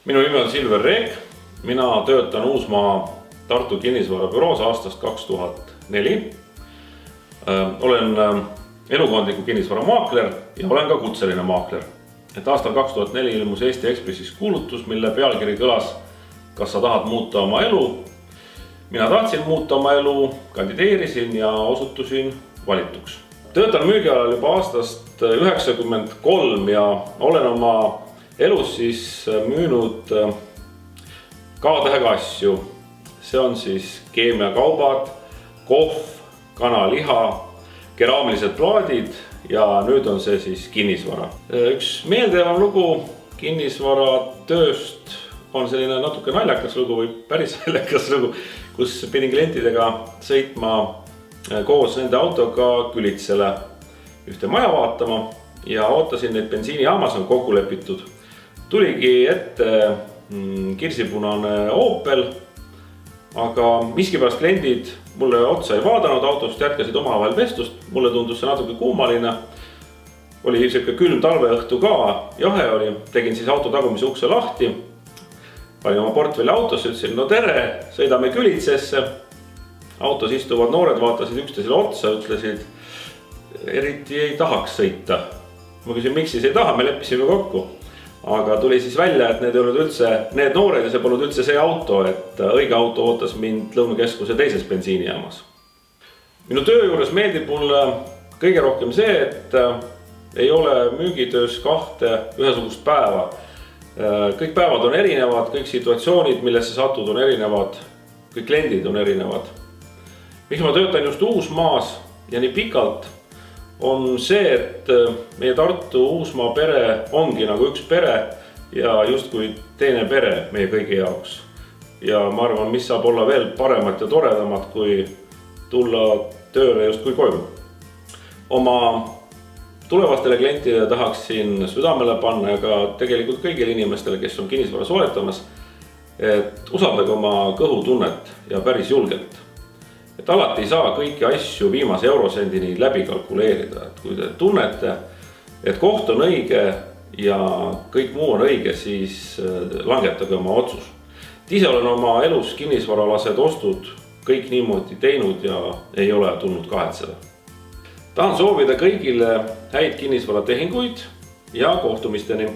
Minu nimi on Silver Reek. Mina töötan Uusmaa Tartu kinnisvarabüroos aastast 2004. Olen elukondliku kinnisvaramaakler ja olen ka kutseline maakler. Aastal 2004 ilmus Eesti Ekspressis kuulutus, mille pealkiri kõlas: kas sa tahad muuta oma elu? Mina tahtsin muuta oma elu, kandideerisin ja osutusin valituks. Töötan müügialal juba aastast 1993 ja olen oma elus siis müünud K-tähega asju. See on siis keemiakaubad, kohv, kanaliha, keraamilised plaadid ja nüüd on see siis kinnisvara. Üks meeldejääv lugu kinnisvaratööst on selline natuke naljakas lugu või päris naljakas lugu, kus pidin klientidega sõitma koos nende autoga Külitsele ühte maja vaatama ja ootasin neid bensiinijaamas, on kokku lepitud. Tuligi ette kirsipunane Opel, aga miskipärast kliendid mulle otsa ei vaadanud autost, jätkasid omavahel vestlust. Mulle tundus see natuke kuumaline. Oli siuke külm talveõhtu ka, jahe oli. Tegin siis auto tagumise ukse lahti. Panin oma portfelli autosse, ütlesin: no tere, sõidame Külitsesse. Autos istuvad noored vaatasid üksteisele otsa, ütlesid: eriti ei tahaks sõita. Ma küsin, miks siis ei taha, me leppisime kokku. Aga tuli siis välja, et need ei olnud üldse need noored ja see polnud üldse see auto, et õige auto ootas mind Lõunakeskuse teises bensiinijaamas. Minu töö juures meeldib mulle kõige rohkem see, et ei ole müügitöös kahte ühesugust päeva. Kõik päevad on erinevad, kõik situatsioonid, millesse satud, on erinevad, kõik kliendid on erinevad. Miks ma töötan just Uusmaas ja nii pikalt, on see, et meie Tartu Uusmaa pere ongi nagu üks pere ja justkui teine pere meie kõigi jaoks. Ja ma arvan, mis saab olla veel paremat ja toredamat, kui tulla tööle justkui koju. Oma tulevastele klientidele tahaksin südamele panna ja ka tegelikult kõigile inimestele, kes on kinnisvara soetamas, et usaldage oma kõhutunnet ja päris julgelt. Et alati ei saa kõiki asju viimase eurosendini läbi kalkuleerida. Et kui te tunnete, et koht on õige ja kõik muu on õige, siis langetage oma otsus. Ise olen oma elus kinnisvaralased ostud kõik niimoodi teinud ja ei ole tulnud kahetseda. Tahan soovida kõigile häid kinnisvaratehinguid ja kohtumisteni!